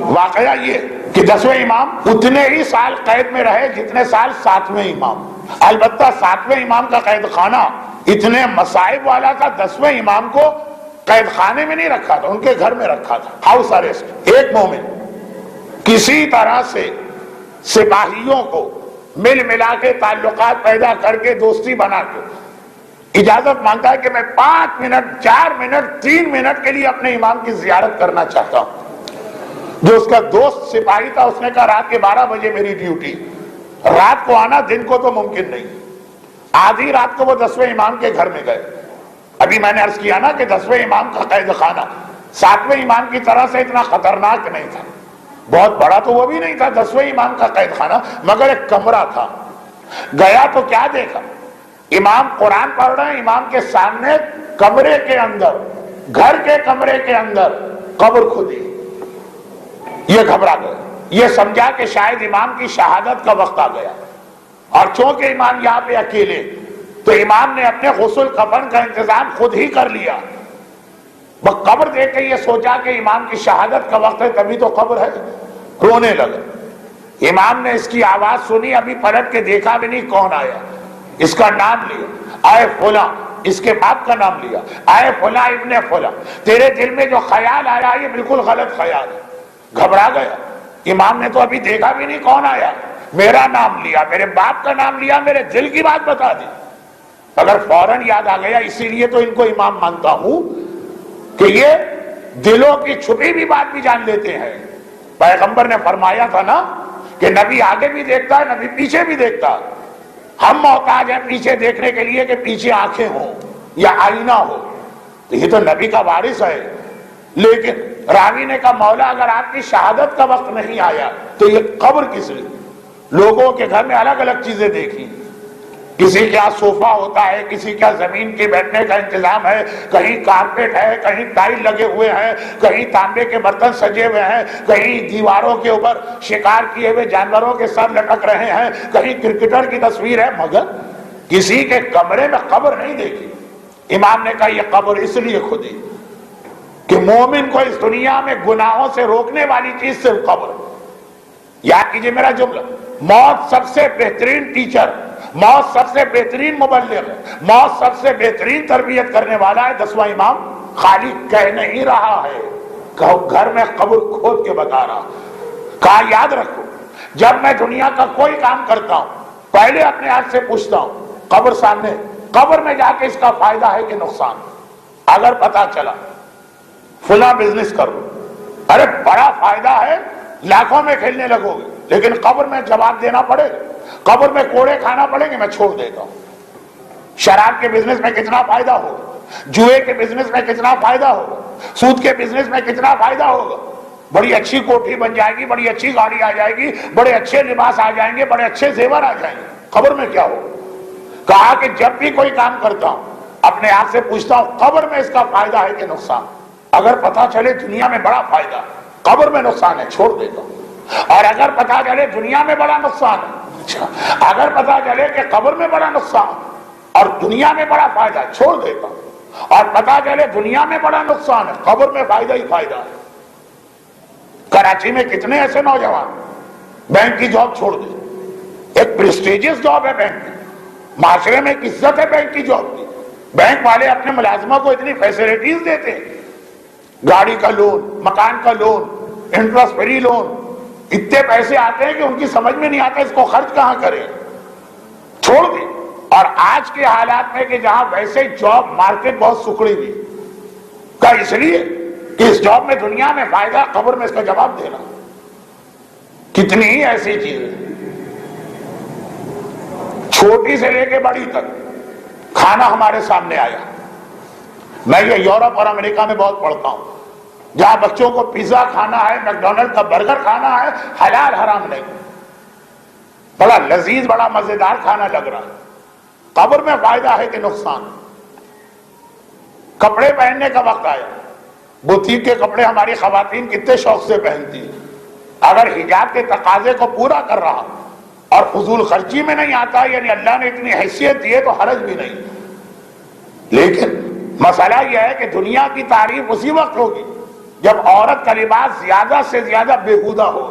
واقعہ یہ کہ 10ویں امام اتنے ہی سال قید میں رہے جتنے سال 7ویں امام. البتہ 7ویں امام کا قید خانہ اتنے مصائب والا تھا، 10ویں امام کو قید خانے میں نہیں رکھا تھا، ان کے گھر میں رکھا تھا، ہاؤس اریسٹ. ایک مومن کسی طرح سے سپاہیوں کو مل ملا کے تعلقات پیدا کر کے دوستی بنا کے اجازت مانگتا ہے کہ میں 5 منٹ 4 منٹ 3 منٹ کے لیے اپنے امام کی زیارت کرنا چاہتا ہوں. جو اس کا دوست سپاہی تھا اس نے کہا رات کے 12 بجے میری ڈیوٹی، رات کو آنا، دن کو تو ممکن نہیں. آدھی رات کو وہ 10ویں امام کے گھر میں گئے. ابھی میں نے عرض کیا نا کہ 10ویں امام کا قید خانہ 7ویں امام کی طرح سے اتنا خطرناک نہیں تھا، بہت بڑا تو وہ بھی نہیں تھا 10ویں امام کا قید خانہ، مگر ایک کمرہ تھا. گیا تو کیا دیکھا، امام قرآن پڑھ رہے ہیں، امام کے سامنے کمرے کے اندر، گھر کے کمرے کے اندر قبر کھدی. یہ گھبرا گئے، یہ سمجھا کہ شاید امام کی شہادت کا وقت آ گیا. اور چونکہ امام یہاں پہ اکیلے، تو امام نے اپنے غسل کفن کا انتظام خود ہی کر لیا. وہ قبر دیکھ کے یہ سوچا کہ امام کی شہادت کا وقت ہے، تبھی تو قبر ہے. رونے لگے. امام نے اس کی آواز سنی، ابھی پلٹ کے دیکھا بھی نہیں کون آیا. اس کا نام لیا، آئے فلاں، اس کے باپ کا نام لیا، آئے فلاں ابن فلاں، تیرے دل میں جو خیال آیا یہ بالکل غلط خیال ہے. گھبرا گیا. امام نے تو ابھی دیکھا بھی نہیں کون آیا، میرا نام لیا، میرے باپ کا نام لیا، میرے دل کی بات بتا دی. اگر فوراً یاد آ گیا، اسی لیے تو ان کو امام مانتا ہوں کہ یہ دلوں کی چھپی بھی بات بھی جان لیتے ہیں. پیغمبر نے فرمایا تھا نا کہ نبی آگے بھی دیکھتا ہے، نبی پیچھے بھی دیکھتا ہے. ہم محتاج ہیں پیچھے دیکھنے کے لیے کہ پیچھے آنکھیں ہوں یا آئینہ ہو. تو یہ تو نبی کا وارث ہے. لیکن راوی نے کہا مولا اگر آپ کی شہادت کا وقت نہیں آیا تو یہ قبر کس لیے؟ لوگوں کے گھر میں الگ الگ چیزیں دیکھی، کسی کے یہاں صوفہ ہوتا ہے، کسی کے زمین کے بیٹھنے کا انتظام ہے، کہیں کارپیٹ ہے، کہیں ٹائل لگے ہوئے ہیں، کہیں تانبے کے برتن سجے ہوئے ہیں، کہیں دیواروں کے اوپر شکار کیے ہوئے جانوروں کے سر لٹک رہے ہیں، کہیں کرکٹر کی تصویر ہے، مگر کسی کے کمرے میں قبر نہیں دیکھی. امام نے کہا یہ قبر اس لیے کھدی کہ مومن کو اس دنیا میں گناہوں سے روکنے والی چیز صرف قبر. یاد کیجئے میرا جملہ، موت سب سے بہترین ٹیچر، موت سب سے بہترین مبلغ، موت سب سے بہترین تربیت کرنے والا ہے 10واں امام. خالی کہہ نہیں رہا ہے، گھر میں قبر کھود کے بتا رہا. کہا یاد رکھو جب میں دنیا کا کوئی کام کرتا ہوں پہلے اپنے آپ سے پوچھتا ہوں قبر سامنے، قبر میں جا کے اس کا فائدہ ہے کہ نقصان. اگر پتا چلا فلاں بزنس کرو، ارے بڑا فائدہ ہے، لاکھوں میں کھیلنے لگو گے، لیکن قبر میں جواب دینا پڑے گا، قبر میں کوڑے کھانا پڑیں گے، میں چھوڑ دیتا ہوں. شراب کے بزنس میں کتنا فائدہ ہوگا، جوئے کے بزنس میں کتنا فائدہ ہوگا، سود کے بزنس میں کتنا فائدہ ہوگا. بڑی اچھی کوٹھی بن جائے گی، بڑی اچھی گاڑی آ جائے گی، بڑے اچھے لباس آ جائیں گے، بڑے اچھے زیور آ جائیں گے. قبر میں کیا ہوگا؟ کہا کہ جب بھی کوئی کام کرتا ہوں اپنے آپ سے پوچھتا ہوں قبر میں اس کا فائدہ ہے کہ نقصان. اگر پتا چلے دنیا میں بڑا فائدہ، قبر میں نقصان ہے، چھوڑ دیتا ہوں. اور اگر پتا چلے دنیا میں بڑا نقصان ہے، اگر پتا چلے کہ قبر میں بڑا نقصان اور دنیا میں بڑا فائدہ ہے، چھوڑ دیتا ہوں. اور پتا چلے دنیا میں بڑا نقصان ہے، قبر میں فائدہ ہی فائدہ ہے. کراچی میں کتنے ایسے نوجوان بینک کی جاب چھوڑ دیں، ایک پریسٹیجیس جاب ہے بینک کی، معاشرے میں ایک عزت ہے بینک کی جاب کی. بینک والے اپنے ملازموں کو اتنی فیسلٹیز دیتے ہیں، گاڑی کا لون، مکان کا لون، انٹرسٹ فری لون، اتنے پیسے آتے ہیں کہ ان کی سمجھ میں نہیں آتا اس کو خرچ کہاں کریں، چھوڑ دیں. اور آج کے حالات میں کہ جہاں ویسے جاب مارکیٹ بہت سکڑی ہوئی، کا اس لیے کہ اس جاب میں دنیا میں فائدہ، قبر میں اس کا جواب دینا. کتنی ہی ایسی چیزیں چھوٹی سے لے کے بڑی تک. کھانا ہمارے سامنے آیا، میں یہ یورپ اور امریکہ میں بہت پڑھتا ہوں، جہاں بچوں کو پیزا کھانا ہے، میکڈونلڈ کا برگر کھانا ہے، حلال حرام نہیں، بڑا لذیذ بڑا مزیدار کھانا لگ رہا ہے. قبر میں فائدہ ہے کہ نقصان؟ کپڑے پہننے کا وقت آیا، بوتیک کے کپڑے ہماری خواتین کتنے شوق سے پہنتی ہیں. اگر حجاب کے تقاضے کو پورا کر رہا اور فضول خرچی میں نہیں آتا، یعنی اللہ نے اتنی حیثیت دی ہے تو حرج بھی نہیں. لیکن مسئلہ یہ ہے کہ دنیا کی تعریف اسی وقت ہوگی جب عورت کا لباس زیادہ سے زیادہ بےہودہ ہو.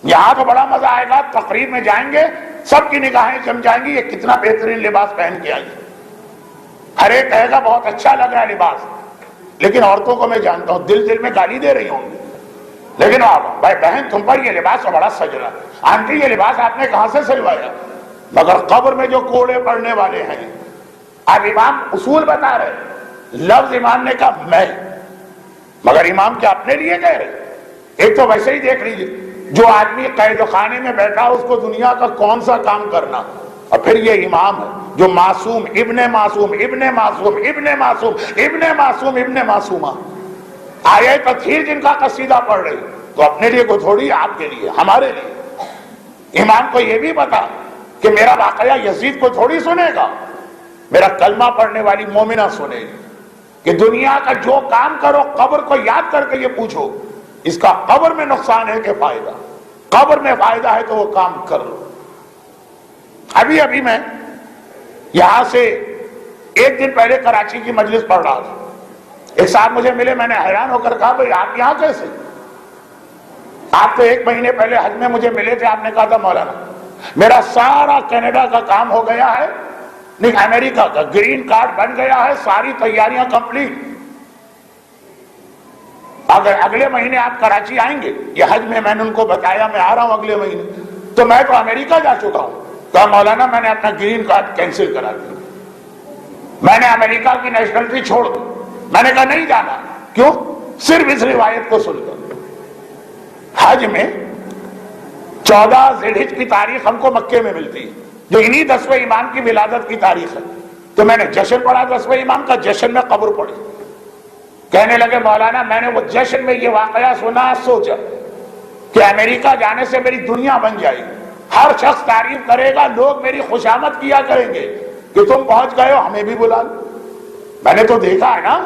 یہاں تو بڑا مزہ آئے گا, تقریب میں جائیں گے, سب کی نگاہیں جم جائیں گی, یہ کتنا بہترین لباس پہن کے آئی, ہر ایک کہے گا بہت اچھا لگ رہا ہے لباس. لیکن عورتوں کو میں جانتا ہوں دل دل میں گالی دے رہی ہوں گی, لیکن بھائی بہن تم پر یہ لباس تو بڑا سج رہا, آنٹی یہ لباس آپ نے کہاں سے سلوایا؟ مگر قبر میں جو کوڑے پڑنے والے ہیں. اب امام اصول بتا رہے, لفظ امام نے کہا میں, مگر امام کیا اپنے لیے کہہ رہے؟ ایک تو ویسے ہی دیکھ لیجیے, جو آدمی قید خانے میں بیٹھا اس کو دنیا کا کون سا کام کرنا, اور پھر یہ امام ہے جو معصوم ابن معصوم ابن معصوم ابن معصوم ابن معصوم ابن معصومہ آیہ تطہیر جن کا قصیدہ پڑھ رہی, تو اپنے لیے کوئی تھوڑی, آپ کے لیے, ہمارے لیے. امام کو یہ بھی پتا کہ میرا واقعہ یزید کو تھوڑی سنے گا, میرا کلمہ پڑھنے والی مومنہ سنے گی, کہ دنیا کا جو کام کرو قبر کو یاد کر کے یہ پوچھو اس کا قبر میں نقصان ہے کہ فائدہ؟ قبر میں فائدہ ہے تو وہ کام کر لو. ابھی میں یہاں سے ایک دن پہلے کراچی کی مجلس پڑھ رہا تھا, ایک صاحب مجھے ملے, میں نے حیران ہو کر کہا بھئی آپ یہاں کیسے؟ آپ تو 1 مہینے پہلے حج میں مجھے ملے تھے, آپ نے کہا تھا مولانا میرا سارا کینیڈا کا کام ہو گیا ہے, نہیں امریکہ کا گرین کارڈ بن گیا ہے, ساری تیاریاں کمپلیٹ, اگر اگلے مہینے آپ کراچی آئیں گے, یہ حج میں نے ان کو بتایا میں آ رہا ہوں اگلے مہینے, تو میں تو امریکہ جا چکا ہوں. کہا مولانا میں نے اپنا گرین کارڈ کینسل کرا دیا, میں نے امریکہ کی نیشنلٹی چھوڑ دی. میں نے کہا نہیں جانا. کیوں؟ صرف اس روایت کو سن کر. حج میں 14 ذی الحجہ کی تاریخ ہم کو مکے میں ملتی ہے, جو انہی 10ویں امام کی ولادت کی تاریخ ہے. تو میں نے جشن پڑھا 10ویں امام کا, جشن میں قبر پڑھی. کہنے لگے مولانا میں نے وہ جشن میں یہ واقعہ سنا, سوچا کہ امریکہ جانے سے میری دنیا بن جائے گی, ہر شخص تعریف کرے گا, لوگ میری خوشامد کیا کریں گے کہ تم پہنچ گئے ہو, ہمیں بھی بلا لو. میں نے تو دیکھا ہے نا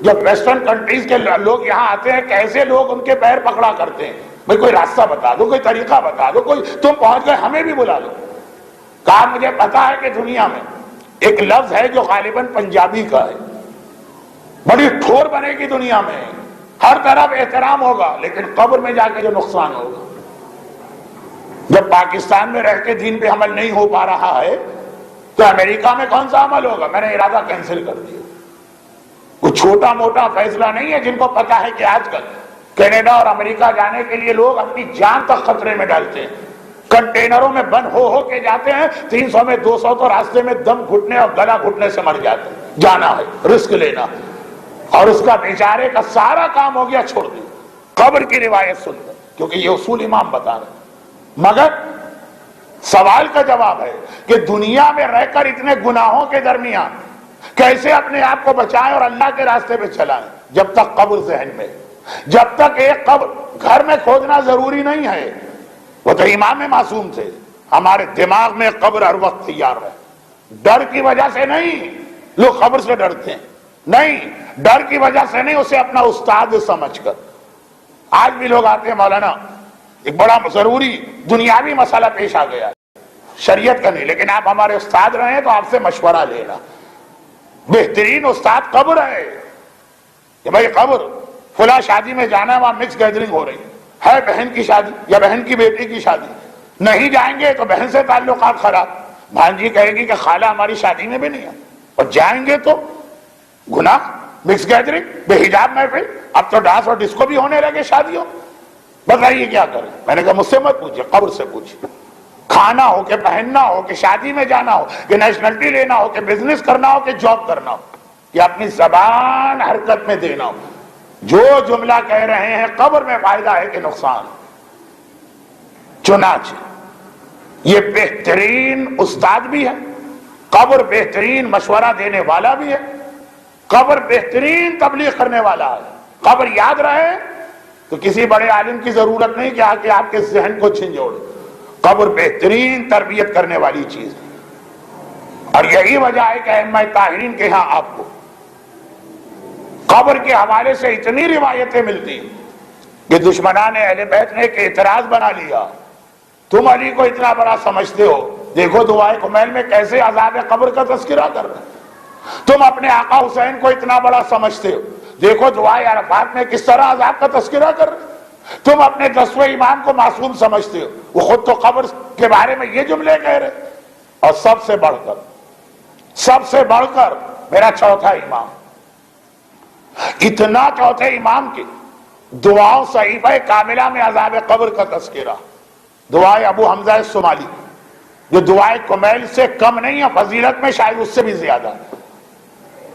جب ویسٹرن کنٹریز کے لوگ یہاں آتے ہیں کیسے لوگ ان کے پیر پکڑا کرتے ہیں, بھئی کوئی راستہ بتا دو, کوئی طریقہ بتا دو, کوئی تم پہنچ گئے ہمیں بھی بلا لو. کہا مجھے پتا ہے کہ دنیا میں ایک لفظ ہے جو غالباً پنجابی کا ہے, بڑی ٹھور بنے گی دنیا میں, ہر طرف احترام ہوگا, لیکن قبر میں جا کے جو نقصان ہوگا. جب پاکستان میں رہ کے دین پہ عمل نہیں ہو پا رہا ہے تو امریکہ میں کون سا عمل ہوگا؟ میں نے ارادہ کینسل کر دیا. کوئی چھوٹا موٹا فیصلہ نہیں ہے. جن کو پتا ہے کہ آج کل کینیڈا اور امریکہ جانے کے لیے لوگ اپنی جان تک خطرے میں ڈالتے ہیں, کنٹینروں میں بند ہو کے جاتے ہیں, 300 میں 200 تو راستے میں دم گھٹنے اور گلا گھٹنے سے مر جاتے ہیں. جانا ہے, رسک لینا ہے, اور اس کا بیچارے کا سارا کام ہو گیا, چھوڑ دیا. قبر کی روایت سن کر, کیونکہ یہ اصول امام بتا رہے. مگر سوال کا جواب ہے کہ دنیا میں رہ کر اتنے گناہوں کے درمیان کیسے اپنے آپ کو بچائیں اور اللہ کے راستے پہ چلائیں, جب تک قبر ذہن میں, جب تک ایک قبر گھر میں کھودنا ضروری نہیں ہے. وہ تو امام معصوم تھے, ہمارے دماغ میں قبر ہر وقت تیار ہے. ڈر کی وجہ سے نہیں لوگ قبر سے ڈرتے ہیں, نہیں, ڈر کی وجہ سے نہیں, اسے اپنا استاد سمجھ کر. آج بھی لوگ آتے ہیں مولانا ایک بڑا ضروری دنیاوی مسئلہ پیش آ گیا, شریعت کا نہیں, لیکن آپ ہمارے استاد رہے ہیں تو آپ سے مشورہ لینا. بہترین استاد قبر ہے کہ بھائی قبر فلاں شادی میں جانا ہے, وہاں مکس گیدرنگ ہو رہی ہے, بہن کی شادی یا بہن کی بیٹی کی شادی, نہیں جائیں گے تو بہن سے تعلقات خراب, بھانجی کہے گی کہ خالہ ہماری شادی میں بھی نہیں ہے, اور جائیں گے تو گناہ, مکس گیدرنگ, بے حجاب محفل, اب تو ڈانس اور ڈسکو بھی ہونے لگے شادیوں. بتائیے کیا کریں؟ میں نے کہا مجھ سے مت پوچھیے, قبر سے پوچھیے. کھانا ہو کہ پہننا ہو کہ شادی میں جانا ہو کہ نیشنلٹی لینا ہو کہ بزنس کرنا ہو کہ جاب کرنا ہو کہ اپنی زبان حرکت میں دینا ہو, جو جملہ کہہ رہے ہیں قبر میں فائدہ ہے کہ نقصان. چنانچہ یہ بہترین استاد بھی ہے, قبر بہترین مشورہ دینے والا بھی ہے, قبر بہترین تبلیغ کرنے والا ہے. قبر یاد رہے تو کسی بڑے عالم کی ضرورت نہیں کہ آپ کے ذہن کو جھنجھوڑے. قبر بہترین تربیت کرنے والی چیز ہے, اور یہی وجہ ہے کہ ائمہ طاہرین کے ہاں آپ کو قبر کے حوالے سے اتنی روایتیں ملتی کہ دشمنان اہل بیت نے ایک اعتراض بنا لیا, تم علی کو اتنا بڑا سمجھتے ہو, دیکھو دعائے کمیل میں کیسے عذاب قبر کا تذکرہ کر رہے ہیں. تم اپنے آقا حسین کو اتنا بڑا سمجھتے ہو, دیکھو دعائے عرفات میں کس طرح عذاب کا تذکرہ کر رہے. تم اپنے 10ویں امام کو معصوم سمجھتے ہو, وہ خود تو قبر کے بارے میں یہ جملے کہہ رہے. اور سب سے بڑھ کر میرا چوتھا امام, اتنا چوتھے امام کی دعاؤں صحیفہ کاملہ میں عذاب قبر کا تذکرہ, دعائے ابو حمزہ الصومالی, جو دعائے کمیل سے کم نہیں ہے, فضیلت میں شاید اس سے بھی زیادہ,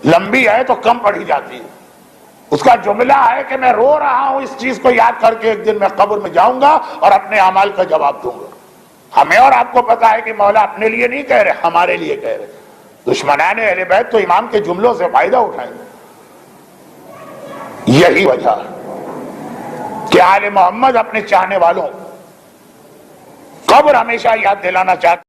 لمبی ہے تو کم پڑھی جاتی ہے. اس کا جملہ ہے کہ میں رو رہا ہوں اس چیز کو یاد کر کے, ایک دن میں قبر میں جاؤں گا اور اپنے اعمال کا جواب دوں گا. ہمیں اور آپ کو پتا ہے کہ مولا اپنے لیے نہیں کہہ رہے, ہمارے لیے کہہ رہے. دشمنان اہل بیت تو امام کے جملوں سے فائدہ اٹھائیں گے. یہی وجہ کہ آل محمد اپنے چاہنے والوں قبر ہمیشہ یاد دلانا چاہتے